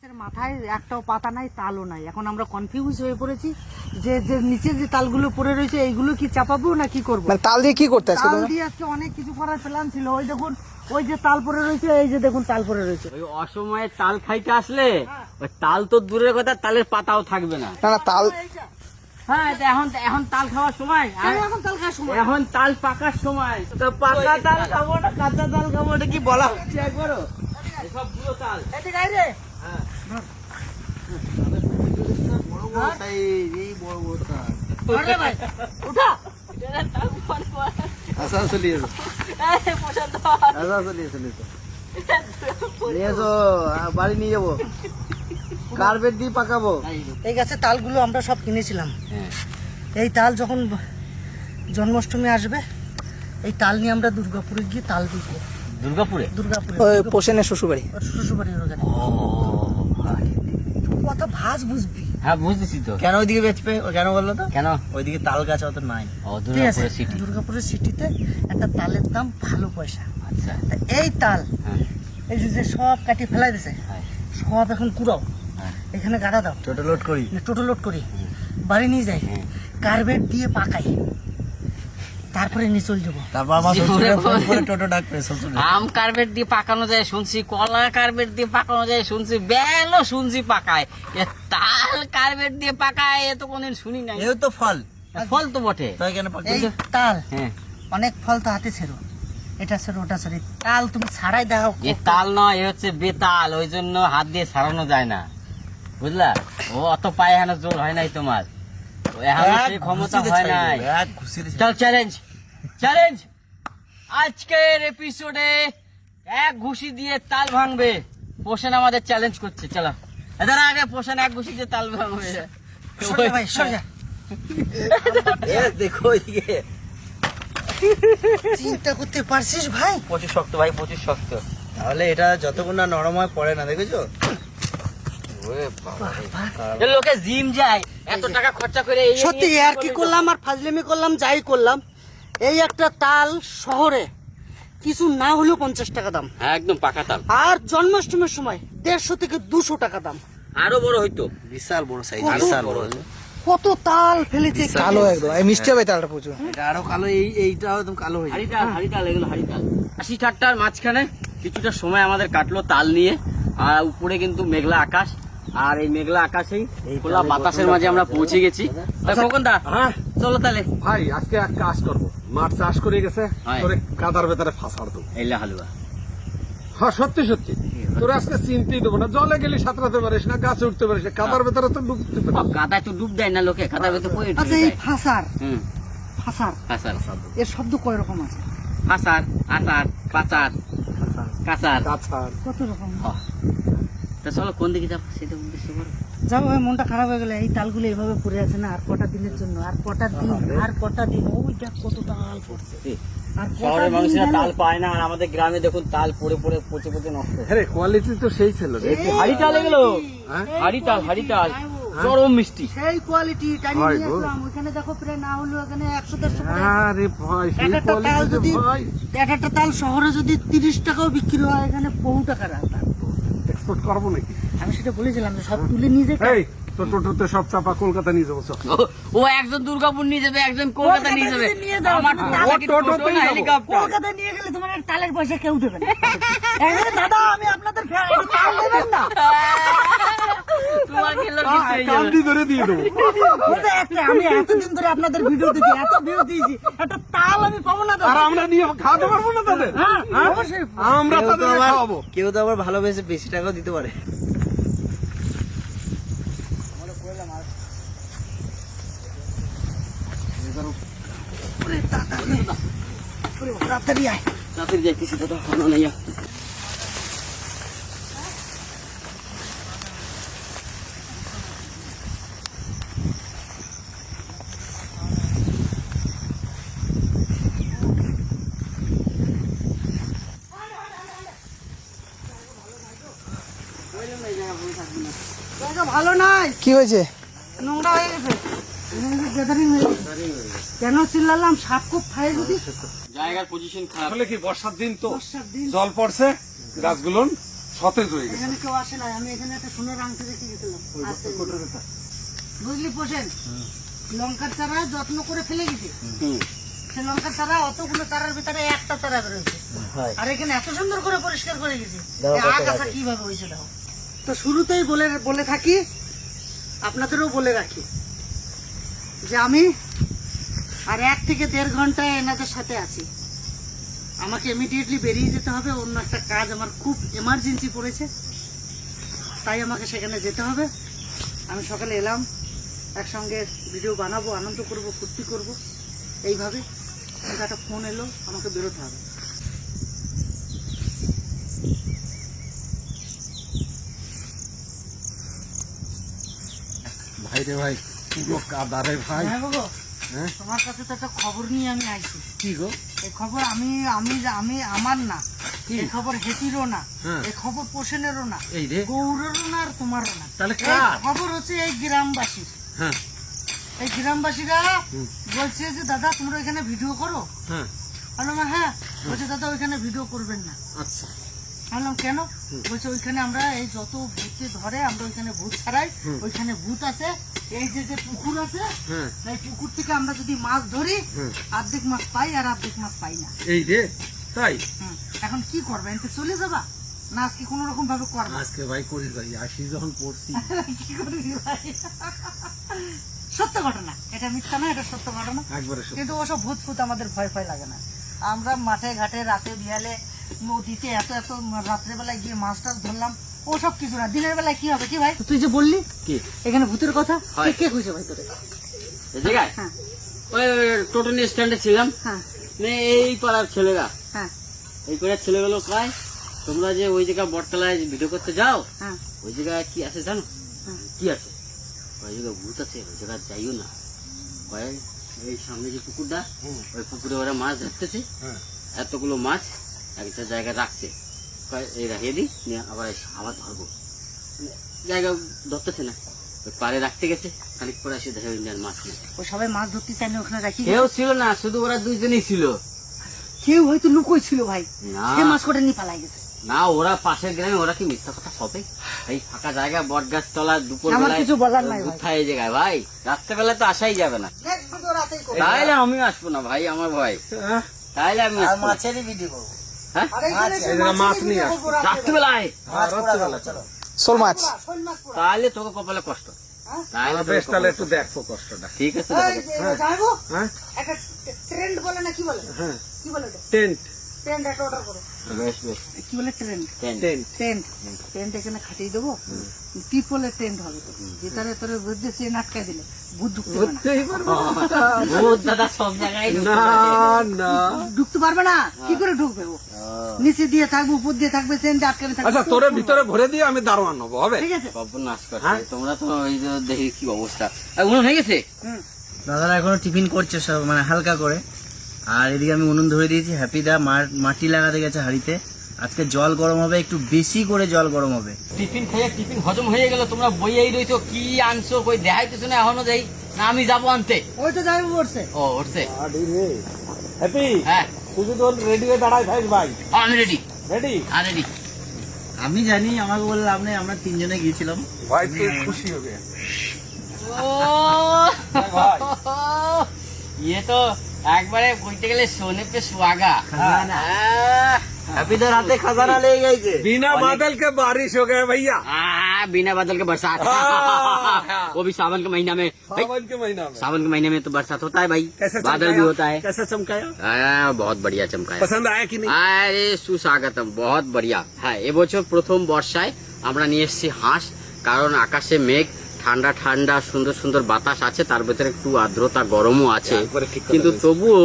গাছের মাথায় একটাও পাতা নাই, তালও নাই। এখন আমরা কনফিউজ হয়ে পড়েছি যে যে নিচে যে তালগুলো পড়ে রয়েছে এইগুলো কি চাপাবো না কি করবো। মানে তাল দিয়ে কি করতে আছে? তাল দিয়ে আজকে অনেক কিছু করার প্ল্যান ছিল। ওই দেখুন, ওই যে তাল পড়ে রয়েছে, এই যে দেখুন তাল পড়ে রয়েছে। ওই অসময়ে তাল খাইতে আসলে ওই তাল তো দূরের কথা, তালের পাতাও থাকবে না। না না তাল, হ্যাঁ এখন এখন তাল খাওয়ার সময়, এখন তাল খাওয়ার সময়, এখন তাল পাকার সময়। তো পাকা তাল খাবো না কাঁচা তাল খাবো, এটা কি বলা হচ্ছে একবারও? এসব পুরো তাল। এদিকে আয় রে। আরে ভাই, উঠা। বাড়ি নিয়ে যাবো, কার্পেট দিয়ে পাকাবো। এই গাছের তালগুলো আমরা সব কিনেছিলাম। এই তাল যখন জন্মাষ্টমী আসবে, এই তাল নিয়ে আমরা দুর্গাপুরে গিয়ে তাল দিব। দুর্গাপুরে? দুর্গাপুরে পোষণের শ্বশুরবাড়ি, শ্বশুরবাড়ির ওখানে। কত ভাজ বুঝবি। হ্যাঁ বুঝতেছি তো। কেন ওইদিকে বেচবে? কেন বললো তো? কেন? ওইদিকে তাল গাছ অত নাই। ও ঠিক আছে, দুর্গাপুরের সিটি। দুর্গাপুরের সিটিতে একটা তালের দাম ভালো পয়সা। আচ্ছা তা এই তাল, হ্যাঁ এই যে সব কাটি ফেলাই দিছে, হ্যাঁ সব এখন কুড়াও, হ্যাঁ। এখানে গাড়া দাও, টোটো লোড করি, টোটো লোড করি, বাড়ি নিয়ে যাই, কার্বেট দিয়ে পাকাই, তারপরে নিয়ে চল যাবো। তারপর আমার শ্বশুরে ফোন করে টোটো ডাকবে। শ্বশুর আম কার্বেট দিয়ে পাকানো যায় শুনছি, কলা কার্বেট দিয়ে পাকানো যায় শুনছি, বেলও শুনছি পাকায়। এ তাল কার্বেট দিয়ে পাকায়, এ তো কোনদিন শুনি নাই। এও তো ফল, ফল তো বটে। তাই কেন পাকাই? এই তাল হ্যাঁ, অনেক ফল তো হাতে ছেড়ো, এটা ছেড়ো ওটা ছেড়ো, তাল তুমি ছাড়াই দাও। এ তাল নয়, এ হচ্ছে বেতাল, ওই জন্য হাত দিয়ে ছাড়ানো যায় না, বুঝলা? ও অত পায়ে হানো জোর হয় নাই তোমার, এখনো সেই ক্ষমতা হয় নাই। চল চ্যালেঞ্জ, চ্যালেঞ্জ। আজকের এপিসোডে এক ঘুষি দিয়ে তাল ভাঙবে। পোষণ আমাদের চ্যালেঞ্জ করছে। চলো এদের আগে পোষণ এক ঘুষি দিয়ে তাল ভাঙবে। সরে যা ভাই, সরে যা। দেখো ওইদিকে চিন্তা করতে পারছিস ভাই? প্রচুর শক্ত ভাই, প্রচুর শক্ত। তাহলে এটা যতক্ষণ না নরম হয় পড়ে না, দেখেছো? লোকে জিম যায়, এত টাকা খরচা করে এই- সত্যি আর কি করলাম, আর ফাজলামি করলাম, যাই করলাম। এই একটা তাল শহরে কিছু না হলেও 50 টাকা দাম, হ্যাঁ, একদম পাকা তাল। আর জন্মাষ্টমীর সময় 150 থেকে 200 টাকা দাম। আরো বড় হইতো। বিশাল বড় সাইজ, কত বিশাল বড়। কত তাল ফেলেছে। কালো একদম, এই মিষ্টি হবে তালটা প্রচুর। এটা আরো কালো, এইটা একদম কালো হয়ে হাড়ি যায়। তাল, হাড়ি তাল, এগুলো হাড়ি তাল। 80-ঠাট্টার মাঝখানে কিছুটা সময় আমাদের কাটলো তাল নিয়ে। আর উপরে কিন্তু মেঘলা আকাশ, আর এই মেঘলা আকাশেই খোলা বাতাসের মাঝে আমরা পৌঁছে গেছি। খোকনদা, হ্যাঁ চলো তাহলে। ভাই, আজকে এক কাজ করবো, মাঠ চাষ করে গেছে, হয়। তোরে কাদার ভেতরে ফাঁসার দেবো। এলা হালুয়া। হ্যাঁ সত্যি সত্যি, তোর আজকে চিনতেই দেবো না। জলে গেলে সাঁতরাতে পারিস না, গাছে উঠতে পারিস না, কাদার ভেতরে তো ডুবতে পারিস। কাদায় তো ডুব দেয় না লোকে, কাদার ভেতর পড়ে আচ্ছা, এই ফাসার, হুম, ফাসার ফাসার, এর শব্দ কয় রকম আছে? ফাসার, আসার, পাচার, কাঁচার। কাছার কত রকম? তা চলো কোন দিকে যাবো সেটা উদ্দেশ্য করো। যাবো ভাই, মনটা খারাপ হয়ে গেলে। এই তালগুলো এইভাবে পড়ে আছে না, আর কটা দিনের জন্য, আর কটা দিন, আর কটা দিন। ওই দেখ কত তাল পড়ছে, আর কটা শহরের দিন মানুষেরা গেল। তাল পায় না, আর আমাদের গ্রামে দেখুন তাল পড়ে পড়ে পচে পচে নষ্ট। হ্যাঁ, কোয়ালিটি তো সেই ছিল রে। হাড়ি তাল এগুলো, হ্যাঁ? হাড়ি তাল, হাড়ি তাল, চরম মিষ্টি। সেই কোয়ালিটি টাইনি হয় নিয়ে গো। আসলাম। ওইখানে দেখো প্রায় না হলেও এখানে 100-150 করে। আরে ভাই, সেই এক একটা তাল কোয়ালিটি যদি, ভাই এক একটা তাল শহরে যদি 30 টাকাও বিক্রি হয়, এখানে বহু টাকার তাল। এক্সপোর্ট করবো নাকি? আমি সেটা বলেছিলাম যে সব তুলে নিয়ে যেতে। এই তো টোটোতে সব চাপা কলকাতা নিয়ে যাবো। চল। ও একজন দুর্গাপুর নিয়ে যাবে, একজন কলকাতা নিয়ে যাবে। কলকাতা নিয়ে যাও। আমার তুমি টাকা কি টোটোতেই টোটো না যাবো। হেলিকপ্টার? কলকাতায় নিয়ে গেলে তোমার আর তালের পয়সা কেউ দেবে না। এখানে দাদা আমি আপনাদের তাল দেবেন না। তোমার কি লোক কিনতে যাবে? কান্দি ধরে দিয়ে দেবো। বলতে একটা, আমি এতদিন ধরে আপনাদের ভিডিও দেখি, এত ভিউ দিয়েছি, একটা তাল আমি পাবো না আর দাদা? আমরা নিয়ে খাওয়াতে পারবো না তাদের? হ্যাঁ, অবশ্যই। আমরা তাদের খাওয়াবো। কেউ তো আবার ভালোবেসে বেশি টাকাও দিতে পারে। তাড়াতাড়ি আয়। তাড়াতাড়ি যাইতেছি দাদা, হলো না ইয়া। জায়গা ভালো নাই, কি হয়েছে? নোংরা হয়ে গেছে, গ্যাদারিং হয়ে গেছে। কেন চিল্লালাম? সাপ খুব খাই যদি। জায়গার পজিশন খারাপ। আসলে কি বর্ষার দিন তো, বর্ষার দিন। জল পড়ছে, গাছগুলো সতেজ হয়ে গেছে। এখানে কেউ আসে না, আমি এখানে একটা সোনার আংটি রেখে গেছিলাম। বুঝলি পোষেন, লঙ্কার চারা যত্ন করে ফেলে গেছি, সে লঙ্কার চারা অতগুলো চারার ভিতরে একটা চারা বেরোচ্ছে, আর এখানে এত সুন্দর করে পরিষ্কার করে গেছি, আগাছা কিভাবে হয়েছে দেখো। তো শুরুতেই বলে থাকি, আপনাদেরও বলে রাখি যে আমি আর 1 থেকে 1.5 ঘন্টায় এনাদের সাথে আছি। আমাকে ইমিডিয়েটলি বেরিয়ে যেতে হবে, অন্য একটা কাজ আমার খুব এমার্জেন্সি পড়েছে, তাই আমাকে সেখানে যেতে হবে। আমি সকালে এলাম, একসঙ্গে ভিডিও বানাবো, আনন্দ করব, ফুর্তি করব, এইভাবে। কিন্তু একটা ফোন এলো, আমাকে বেরোতে হবে। ভাই রে ভাই, পুরো কাদা রে ভাই। হ্যাঁ বাবু, হ্যাঁ? তোমার কাছে তো একটা খবর নিয়ে আমি আইছি। কি গো? এই খবর আমি আমার না, এই খবর হেতিরও না, হ্যাঁ। এই খবর পোষণেরও না, এই রে। গৌরেরও না, আর তোমারও না। তাহলে এই কার? খবর হচ্ছে এই গ্রামবাসীর। হ্যাঁ এই গ্রামবাসীরা বলছে যে দাদা তোমরা এখানে ভিডিও করো। হ্যাঁ। বললাম হ্যাঁ। বলছে দাদা ওইখানে ভিডিও করবেন না। আচ্ছা। বললাম কেন? বলছে ওইখানে আমরা এই যত ভূতে ধরে আমরা ওইখানে ভূত ছাড়াই, ওইখানে ভূত আছে, এই যে পুকুর আছে, হ্যাঁ। এই পুকুর থেকে আমরা যদি মাছ ধরি, অর্ধেক মাছ পাই আর অর্ধেক মাছ পাই না। এই রে, তাই? এখন কি করবে? এতে চলে যাবা না আজকে কোন রকম ভাবে করবা? আজকে ভাই করে যাই, আসি যখন পড়ছি। কি করবি ভাই? সত্য ঘটনা, এটা মিথ্যা না, এটা সত্য ঘটনা। একবারে সত্যি। কিন্তু ওসব ভূত ফুত আমাদের ভয় ভয় লাগে না। আমরা মাঠে ঘাটে রাতে বিয়ালে নদীতে এত রাত্রে বেলায় গিয়ে মাছ টাছ ধরলাম, ওসব কিছু না। দিনের বেলায় কি হবে? কি ভাই তুই যে বললি কি এখানে ভূতের কথা, হয়। কে কইছে ভাই তোরে? এই জায়গায় হ্যাঁ ওই টোটো নিয়ে স্ট্যান্ডে ছিলাম, হ্যাঁ মানে এই পাড়ার ছেলেরা, হ্যাঁ এই পাড়ার ছেলেগুলো কয় তোমরা যে ওই জায়গায় বটতলায় ভিডিও করতে যাও, হ্যাঁ ওই জায়গায় কি আছে জানো? হ্যাঁ। কি আছে? ওই জায়গায় ভূত আছে, ওই জায়গায় যাইও না। কয় এই সামনে যে পুকুরটা, ওই পুকুরে ওরা মাছ ধরতেছে, এতগুলো মাছ একটা জায়গায় রাখছে, কয় এই রাখিয়ে দিই, নিয়ে আবার ধরবো। মানে জায়গা ধরতেছে না, ওই পাড়ে রাখতে গেছে, খানিক পরে এসে দেখে ইন্ডিয়ান মাছ নেই। ও সবাই মাছ ধরতে চাইলে ওখানে রাখি, কেউ ছিল না, শুধু ওরা দুইজনই ছিল। কেউ হয়তো লুকোই ছিল ভাই, না। সে মাছ করে নিয়ে পালাই গেছে। না, ওরা পাশের গ্রামে, ওরা কি মিথ্যা কথা হবে? এই ফাঁকা জায়গা, বট গাছ তলা, দুপুর আমার বেলায় কিছু বলার নাই ভাই। কোথায় এই জায়গায় ভাই? রাত্রেবেলা তো আসাই যাবে না। একদম তো রাতেই করবো। তাইলে আমিও আসবো না ভাই, আমার ভয়। তাইলে আমি আসবো না। মাছেরই ভিডিও করবো। হ্যাঁ? আর এইখানে এই জায়গায় মাছ নিয়ে আসবো। রাত্রেবেলায় মাছ পোড়া যাবে, চলো। শোল মাছ। শোল মাছ পোড়া। তাহলে তোকে কপালে কষ্ট। হ্যাঁ? তাইলে তোকে বেশ, তাহলে কপালে একটু কষ্ট। দেখো কষ্টটা। ঠিক আছে, এই দেখো। যে যাইবো, হ্যাঁ একটা ট্রেন্ড বলে না, কি বলে? হ্যাঁ। কি বলে এটা? টেন্ট। ট্রেন্ড একটা অর্ডার করো। বেশ বেশ। কি বলে? Trend. Tent. Tent. Tent tent এখানে খাটিয়ে দেবো, পিপলের টেন্ট হবে তো, যেটারে তোরে বুঝতে চেন আটকাই দিলে ভূত ঢুকতে পারবে না। বুঝতেই পারবো না। ভূত দাদা সব জায়গায় ঢুকতে না পারে। না। ঢুকতে পারবে না, কি করে ঢুকবে ও? নিচে দিয়ে থাকবে, উপর দিয়ে থাকবে, চেন আটকানো থাকবে। আচ্ছা, তোরে ভিতরে ভরে দিয়ে আমি দারোয়ান হবো, হবে? ঠিক আছে। সর্বনাশ করছে। হ্যাঁ? তোমরা তো এই যে দেখি কি অবস্থা। উনুন হয়ে গেছে? হুম। দাদারা এখনো টিফিন করছে সব, মানে হালকা করে। আর এদিকে আমি উনুন ধরে দিয়েছি, হ্যাপিদা মাটি লাগাতে গেছে হাড়িতে। আজকে জল গরম হবে, একটু বেশি করে জল গরম হবে। টিফিন খেয়ে টিফিন হজম হয়ে গেল, তোমরা বইয়েই রয়েছো, কি আনছো কই দেখাইতেছো না এখনো? যাই না, আমি যাবো আনতে। ওই তো যাইবো বলছে। ও উঠছে। হ্যাপি, হ্যাঁ, তুই যদি রেডি হয়ে দাঁড়ায় থাকিস ভাই। আমি রেডি। রেডি? হ্যাঁ রেডি। আমি জানি, আমাকে বললে আপনি, আমরা 3 জনে গিয়েছিলাম। ভাই তুই খুশি হবে। ও ये तो একবারে বলতে গেলে সোনে পে সুহাগা। হ্যাপিদার হাতে খাজানা লেগে গেছে। बिना बादल के बारिश हो गए भैया। बिना बादल के बरसात। वो भी सावन के महीना में। भाई, सावन के महीना में सावन के महीने में तो बरसात होता है भाई, कैसे बादल भी चमकाया? होता है। कैसा चमकाया? बहुत बढ़िया चमकाया। पसंद आया कि नहीं? আরে সুস্বাগতম, বহুত বড়িয়া। হ্যাঁ, এবছর প্রথম বর্ষায় আমরা নিয়ে এসেছি হাঁস, কারণ আকাশে মেঘ, ঠান্ডা ঠান্ডা সুন্দর সুন্দর বাতাস আছে, তার ভেতরে একটু আর্দ্রতা গরমও আছে, একবারে ঠিক কথা কিন্তু বলেছো। তবুও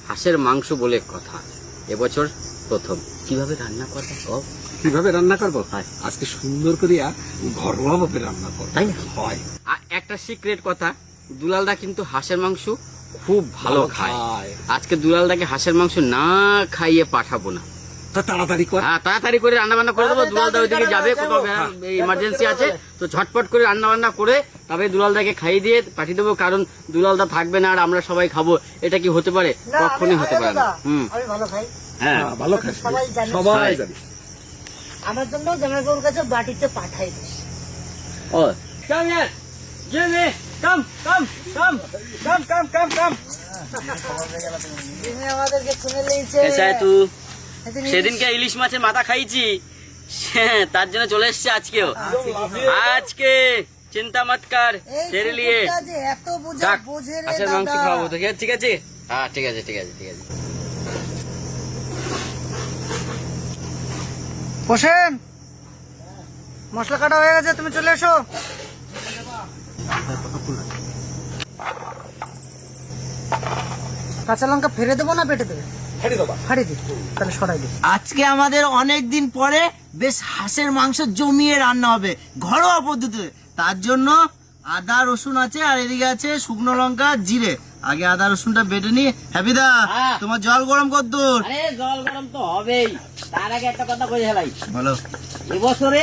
হাঁসের মাংস বলে কথা। এবছর প্রথম। কিভাবে রান্না করবে? ও কিভাবে রান্না করবো? হয়। আজকে সুন্দর করিয়া ঘরোয়া ভাবে রান্না করবো। তাই না? হয়। আর একটা সিক্রেট কথা, দুলালদা কিন্তু হাঁসের মাংস খুব ভালো খায়। আজকে দুলালদাকে হাঁসের মাংস না খাইয়ে পাঠাবো না। তা তাড়াতাড়ি কর। হ্যাঁ, তাড়াতাড়ি করে রান্না বান্না করে দেবো। দুলালদা ওইদিকে যাবে, কোথাও ইমার্জেন্সি আছে, তো ঝটপট করে রান্না বান্না করে তবে দুলালদাকে খাইয়ে দিয়ে পাঠিয়ে দেবো, কারণ দুলালদা থাকবে না আর আমরা সবাই খাবো, এটা কি হতে পারে? কখনই হতে পারে না। আমি ভালো খাই। হ্যাঁ, ভালো খাস, সবাই জানে। সবাই হয়। জানি। আমার জন্য জামাইবাবুর কাছে বাটিতে পাঠাই দিস। Oh come here Jimmy come come come come come come come Jimmy আমাদেরকে শুনে লেগেছে। कैसा है तू? সেদিনকে ইলিশ মাছের মাথা খাইছি, তার জন্য চলে এসছে আজকেও। আজকে চিন্তা মত কর, তেরে লিয়ে এত বুঝে ডাক, বোঝে রে আচ্ছা মাংস দাদা। খাওয়াবো তোকে, ঠিক আছে? হ্যাঁ ঠিক আছে ঠিক আছে ঠিক আছে। হোসেন, মশলা কাটা হয়ে গেছে, তুমি চলে এসো। কাঁচা লঙ্কা ফেলে দেবো না পেটে দেবে? ফাড়ি দি, তাহলে সরাই দি। আজকে আমাদের অনেক দিন পরে বেশ হাঁসের মাংস জমিয়ে রান্না হবে ঘরোয়া পদ্ধতিতে। তার জন্য আদা রসুন আছে, আর এদিকে আছে শুকনো লঙ্কা জিরে। আগে আদা রসুনটা বেটে নি। হ্যাপিদা, হ্যাঁ। তোমার জল গরম কর দূর। আরে জল গরম তো হবেই, তার আগে একটা কথা বলে হেলাই। বলো। এবছরে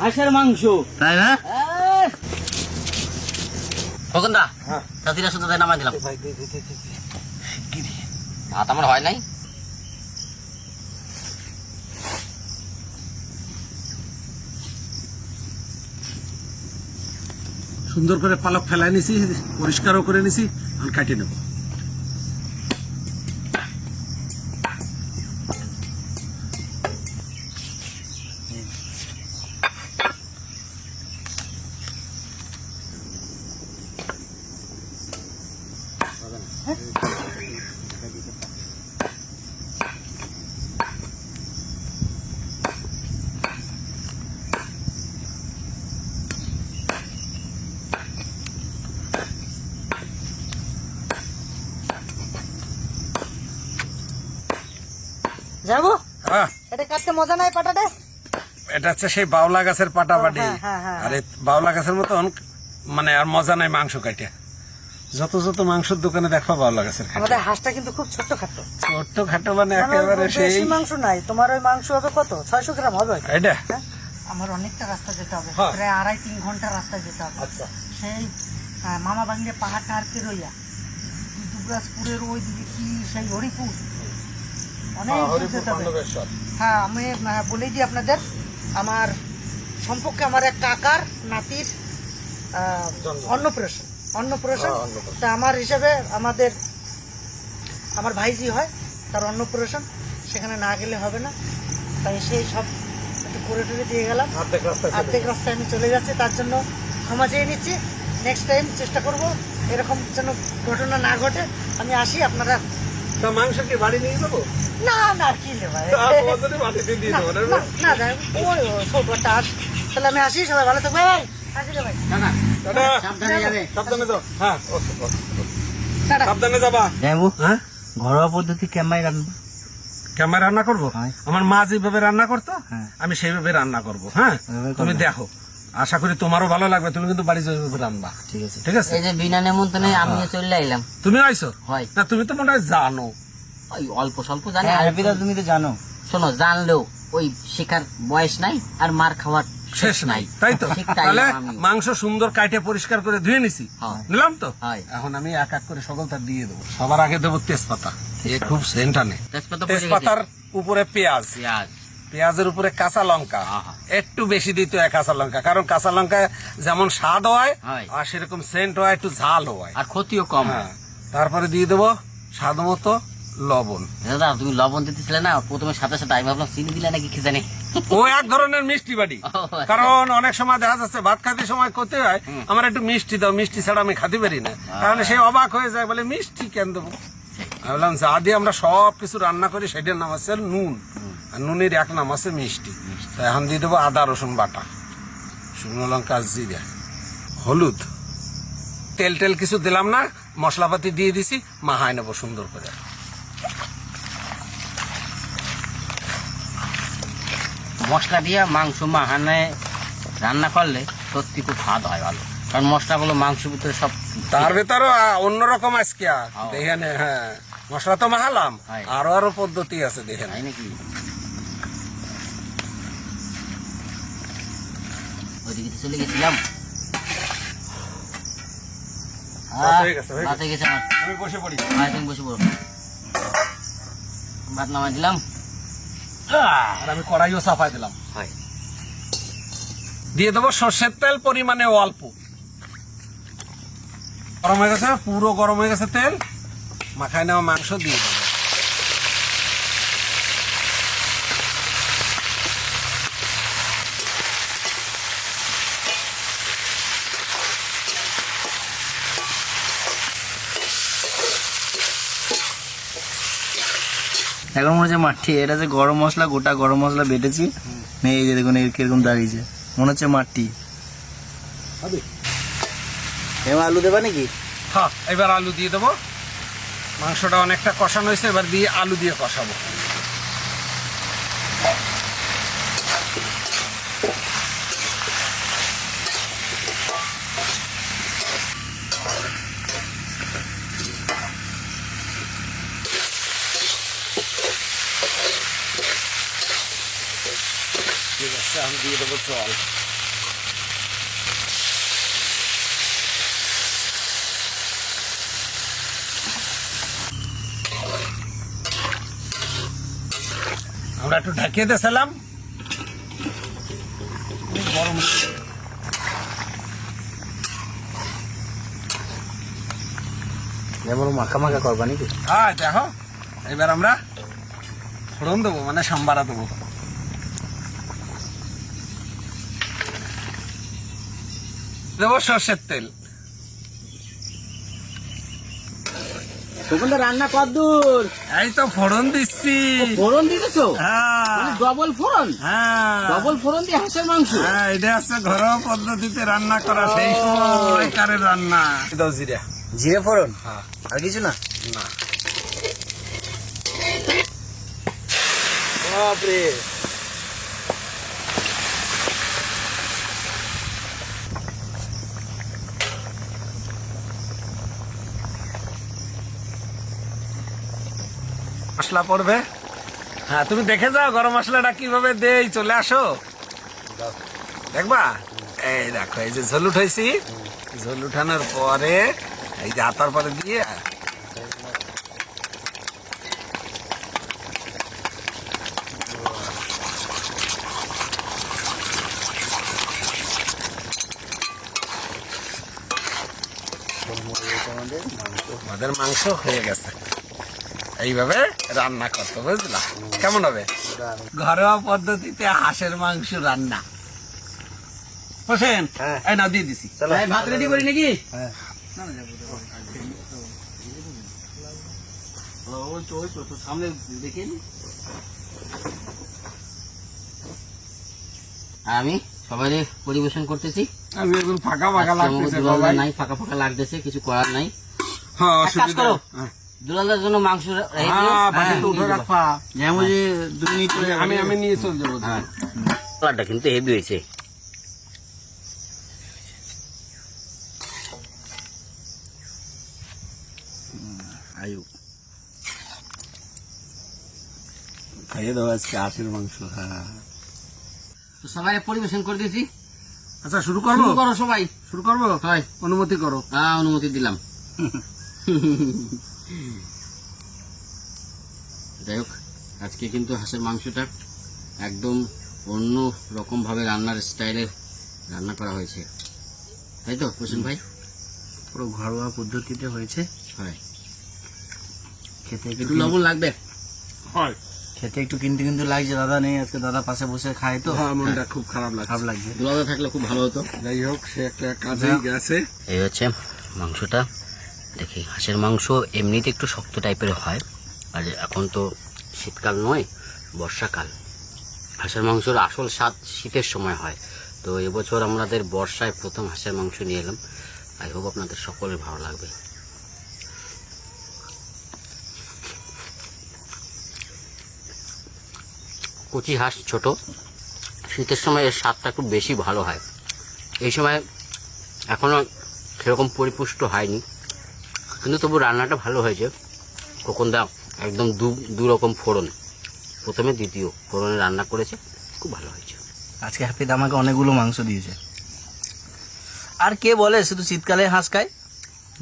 হাঁসের মাংস, তাই না? খোকনদা তাতিরা শুধু তাই নামাই দিলাম। ভাত আমার হয় নাই। সুন্দর করে পালক ফেলাই নিছি, পরিষ্কারও করে নিছি, আমি কাটিয়ে নেবো। যাবো, হ্যাঁ, এটা কাটতে মজা নাই পাটাতে। এটা হচ্ছে সেই বাউলা গাছের পাটা বাটি। হ্যাঁ, হ্যাঁ, হ্যাঁ। আর এই বাউলা গাছের মতন মানে আর মজা নাই মাংস কাটে। যত যত মাংসের দোকানে দেখো বাউলা গাছের কাটা। আমাদের হাঁসটা কিন্তু খুব ছোট্ট খাটো, ছোট্ট খাটো মানে একেবারে সেই। বেশি মাংস নাই, তোমার ওই মাংস হবে কত, 600 গ্রাম হবে হয়তো। এটা হ্যাঁ? আমার অনেকটা রাস্তা যেতে হবে, হ্যাঁ। প্রায় 2.5-3 ঘন্টা রাস্তা যেতে হবে। আচ্ছা, সেই মামা বাংলা পাহাড় টাহাড় পেরোইয়া দুবরাজপুরের ওই দিকে কি সেই হরিপুর, অনেক দূর যেতে হবে। হ্যাঁ, আমি বলেই দিই আপনাদের, আমার সম্পর্কে আমার এক কাকার নাতির অন্নপ্রাশন। তা আমার হিসাবে আমার ভাইজি হয়, তার অন্নপ্রাশন, সেখানে না গেলে হবে না, তাই সেই সব একটু করে টরে দিয়ে গেলাম। অর্ধেক রাস্তায় আমি চলে যাচ্ছি, তার জন্য ক্ষমা চেয়ে নিচ্ছি। নেক্সট টাইম চেষ্টা করব এরকম যেন ঘটনা না ঘটে। আমি আসি, আপনারা মাংস কি বাড়ি নিয়ে যাবো? না না কি রে ভাই, না যাই ছোটটা আস। তাহলে আমি আসি, সবাই ভালো থাকবে। আসি রে ভাই, সাবধানে যাবে। সাবধানে যাও। হ্যাঁ, টাটা। সাবধানে যাবা। যাবো। হ্যাঁ, ঘরোয়া পদ্ধতি কেমন রান্না? কেমন রান্না করবো? হ্যাঁ। আমার মা যেভাবে রান্না করতো হ্যাঁ। আমি সেইভাবে রান্না করবো। হ্যাঁ, ওইভাবে তুমি করবে। দেখো, আশা করি তোমারও ভালো লাগবে। তুমি কিন্তু বাড়ি যেভাবে রান্না, ঠিক আছে। ঠিক আছে? এই যে বিনা নেমন্তন্নে আমি চলে আইলাম। তুমি আইছো হয়। না? তুমি তো মনে হয় জানো। ওই অল্প স্বল্প জানি। হ্যাঁ, আর হ্যাপিদা তুমি তো জানো। শোনো, জানলেও ওই শেখার বয়স নাই, আর মার খাওয়ার শেষ নাই, তাই তো? শিখতে তাহলে আইলাম আমি। মাংস সুন্দর কাটে পরিষ্কার করে ধুয়ে নিছি, হ্যাঁ। নিলাম তো। হয়। এখন আমি এক এক করে সকলটা দিয়ে দেবো। সবার আগে দেবো তেজপাতা, এ খুব সেন্ট আনে। তেজপাতা পড়ে গেছে। তেজপাতার উপরে পেঁয়াজ, পেঁয়াজ, পেঁয়াজের উপরে কাঁচা লঙ্কা, আহা। একটু বেশি দিতে হয় কাঁচা লঙ্কা, কারণ কাঁচা লঙ্কা যেমন স্বাদ হয় হয়। আর সেরকম সেন্ট হয়, একটু ঝাল হয়। আর ক্ষতিও কম। হ্যাঁ, তারপরে দিয়ে দেবো স্বাদ মতো লবণ। দাদা তুমি লবণ দিতেছিলে না প্রথমে, সাথে সাথে আমি ভাবলাম চিনি দিলে নাকি কি জানি। ও এক ধরনের মিষ্টি বাড়ি, ও, আচ্ছা। কারণ অনেক সময় দেখা যাচ্ছে ভাত খাতে সময় করতে হয় আমার একটু মিষ্টি দাও, মিষ্টি ছাড়া আমি খাতে পারি না। তাহলে সে অবাক হয়ে যায়, বলে মিষ্টি কেন দেবো? আমি বললাম যা দিয়ে আমরা সব কিছু রান্না করি সেটার নাম আছে নুন, আর নুনের এক নাম আছে মিষ্টি। তো এখন দিয়ে দেবো আদা রসুন বাটা, শুকনো লঙ্কা, জিরা, হলুদ, তেল টেল কিছু দিলাম না, মশলাপাতি দিয়ে দিছি, মাহায় নেবো সুন্দর করে। মশলা দিয়ে মাংস মাহানে রান্না করলে সত্যি খুব স্বাদ হয় ভালো, কারণ মশলাগুলো মাংসের ভিতরে সব। তার ভেতরও অন্যরকম আজকে ও। দেখেন। হ্যাঁ, মশলা তো মাহালাম, হয়। আরো পদ্ধতি আছে দেখেন। তাই নাকি? ওইদিকে তো চলে গেছিলাম। ভাত হয়ে গেছে, হয়ে ভাত হয়ে গেছে আমার। আমি বসে পড়ি। তুমি বসে পড়ো। ভাত নামাই দিলাম। আর আমি কড়াইও চাপাই দিলাম। হয়। দিয়ে দেবো সর্ষের তেল পরিমাণে অল্প। গরম হয়ে গেছে, পুরো গরম হয়ে গেছে তেল। মাখায় নেওয়া মাংস দিয়ে দেবো। এখন মনে হচ্ছে মাঠি, এটা যে গরম মশলা, গোটা গরম মশলা বেটেছি, এই যে দেখুন কিরকম দাঁড়িয়েছে, মনে হচ্ছে মাটি। এবার আলু দেবা নাকি? হ্যাঁ, এবার আলু দিয়ে দেবো। মাংসটা অনেকটা কষানো হয়েছে, এবার দিয়ে আলু দিয়ে কষাবো। ঠিক আছে, আমি দিয়ে দেবো জল। আমরা একটু ঢাকিয়ে দিয়েছিলাম, গরম। যেমন মাখা মাখা করবা নাকি? হ্যাঁ, দেখো এবার আমরা ফোড়ন দেবো, মানে সাম্বারা দেবো। দেবো সর্ষের তেল। তখন তো রান্না কদ্দূর? এই তো ফোড়ন দিচ্ছি। ফোড়ন দিতেছো? হ্যাঁ ডবল ফোড়ন? হ্যাঁ ডবল ফোড়ন দিয়ে হাঁসের মাংস? হ্যাঁ, এটা হচ্ছে ঘরোয়া পদ্ধতিতে রান্না করা, সেই সময়কারের রান্না। দাও জিরা। জিরে ফোড়ন? হ্যাঁ। আর কিছু না? না। বাপরে, মশলা পড়বে। হ্যাঁ, তুমি দেখে যাও গরম মশলাটা কিভাবে দেই, চলে আসো দেখবা। এই দেখো, এই যে ঝোল উঠাইছি, ঝোল উঠানোর পরে এই যে আতার পরে দিয়ে আমাদের মাংস হয়ে গেছে। এইভাবে রান্না করতে, বুঝলা? কেমন হবে? ঘরোয়া পদ্ধতিতে হাঁসের মাংস রান্না। হোসেন, হ্যাঁ। এই নাও দিয়ে দিছি। ভাই, ভাত রেডি করি নাকি? হ্যাঁ। সামনে দেখেন। আমি সবাই পরিবেশন করতেছি। আমি এখন ফাঁকা ফাঁকা লাগতেছে দুলাল বাবা। নাই, ফাঁকা ফাঁকা লাগতেছে, কিছু করার নাই। হ্যাঁ, এক কাজ অসুবিধা করো, হ্যাঁ। দুলালের জন্য মাংস রেখে দিও। হ্যাঁ, বাটিতে হ্যাঁ, উঠে রাখবা। যেমন যে 2 মিনিট আমি নিয়ে চলে যাবো। হ্যাঁ, কালারটা কিন্তু হেভি হয়েছে। আয়ু খাইয়ে দাও আজকে হাঁসের মাংস। হ্যাঁ, তো সবাই পরিবেশন করে দিয়েছি। আচ্ছা, শুরু করবো? শুরু করো সবাই। শুরু করবো? হয়, অনুমতি করো। হ্যাঁ, অনুমতি দিলাম। যাই হোক, আজকে কিন্তু হাঁসের মাংসটা একদম অন্য রকম ভাবে রান্নার স্টাইলে রান্না করা হয়েছে, তাই তো হোসেন ভাই? পুরো ঘরোয়া পদ্ধতিতে হয়েছে। হয়। খেতে একটু লবণ লাগবে। হয়। খেতে একটু কিন্তু লাগছে, দাদা নেই আজকে, দাদা পাশে বসে খায় তো হ্যাঁ, মনটা খুব খারাপ লাগছে। খারাপ লাগছে। দুলাদা থাকলে খুব ভালো হতো। যাই হোক, সে একটা কাজেই গেছে। এই হচ্ছে মাংসটা। দেখি, হাঁসের মাংস এমনিতে একটু শক্ত টাইপের হয়, আর এখন তো শীতকাল নয়, বর্ষাকাল। হাঁসের মাংসের আসল স্বাদ শীতের সময় হয়। তো এবছর আমাদের বর্ষায় প্রথম হাঁসের মাংস নিয়ে এলাম। আই হোপ আপনাদের সকলের ভালো লাগবে। কচি হাঁস ছোট, শীতের সময় এর স্বাদটা একটু বেশি ভালো হয়। এই সময় এখনো সেরকম পরিপুষ্ট হয়নি, কিন্তু তবু রান্নাটা ভালো হয়েছে। খোকনদা একদম দু রকম ফোড়ন, প্রথমে দ্বিতীয় ফোড়নে রান্না করেছে, খুব ভালো হয়েছে। আজকে হ্যাপি আমাকে অনেকগুলো মাংস দিয়েছে। আর কে বলে শুধু শীতকালে হাঁস খায়?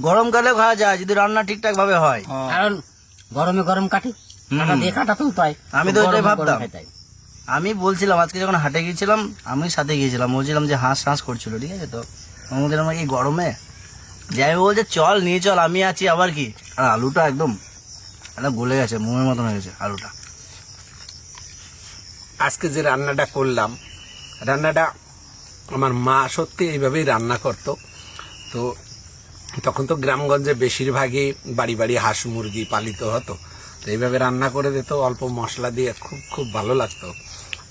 গরমকালে খাওয়া যায় যদি রান্না ঠিকঠাক ভাবে হয়। কারণ গরমে গরম কাটি, কাটা দিয়ে কাটা তুলতে হয়। আমি তো এটাই গরমে গরম ভাবতাম। খেতে হয়। আমি বলছিলাম আজকে যখন হাটে গিয়েছিলাম, আমি সাথে গিয়েছিলাম, বলছিলাম যে হাঁস হাঁস করছিল, ঠিক আছে? তো আমি বলছিলাম এই গরমে যাই বলছে চল নিয়ে চল, আমি আছি, আবার কি। আর আলুটা একদম গলে গেছে, মোমের মতন হয়ে গেছে আলুটা। আজকে যে রান্নাটা করলাম, রান্নাটা আমার মা সত্যি এইভাবেই রান্না করতো। তো তখন তো গ্রামগঞ্জে বেশিরভাগই বাড়ি বাড়ি হাঁস মুরগি পালিত হতো, তো এইভাবে রান্না করে দিত অল্প মশলা দিয়ে, খুব খুব ভালো লাগতো।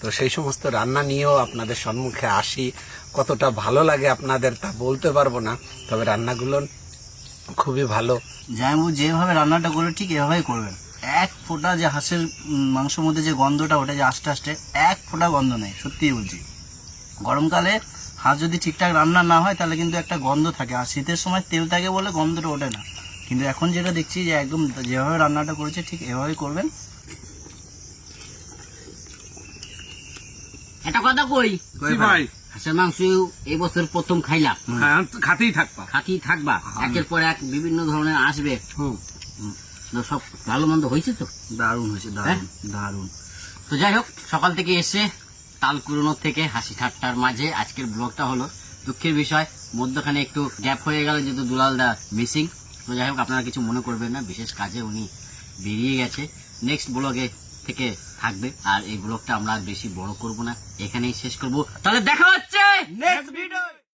তো সেই সমস্ত রান্না নিয়েও আপনাদের সম্মুখে আসি, কতটা ভালো লাগে আপনাদের তা বলতে পারবো না, তবে রান্নাগুলো খুবই ভালো। জামাইবাবু যেভাবে রান্নাটা করলে ঠিক এভাবেই করবেন। এক ফোঁটা যে হাঁসের মাংসের মধ্যে যে গন্ধটা, ওটা যে আস্তে আস্তে এক ফোঁটা গন্ধ নেই, সত্যিই বলছি। গরমকালে হাঁস যদি ঠিকঠাক রান্না না হয় তাহলে কিন্তু একটা গন্ধ থাকে, আর শীতের সময় তেল থাকে বলে গন্ধটা ওঠে না। কিন্তু এখন যেটা দেখছি যে একদম যেভাবে রান্নাটা করেছে ঠিক এভাবেই করবেন। একটা কথা কই, ভাই হাঁসের মাংস এই বছর প্রথম খাইলাম, খাতেই থাকবা। খাতেই থাকবা, একের পর এক বিভিন্ন ধরনের আসবে। তো সব ভালো মন্দ হয়েছে তো? দারুণ হয়েছে, দারুণ দারুণ। তো যাই হোক, সকাল থেকে এসে তাল কুড়োনোর থেকে হাসি ঠাট্টার মাঝে আজকের ব্লগটা হলো। দুঃখের বিষয় মধ্যখানে একটু গ্যাপ হয়ে গেল, যেহেতু দুলালদা মিসিং। তো যাই হোক, আপনারা কিছু মনে করবেন না, বিশেষ কাজে উনি বেরিয়ে গেছে। নেক্সট ব্লগে থেকে থাকবে, আর এই ব্লগটা আমরা আর বেশি বড় করব না, এখানেই শেষ করব। তাহলে দেখা হচ্ছে নেক্সট ভিডিও।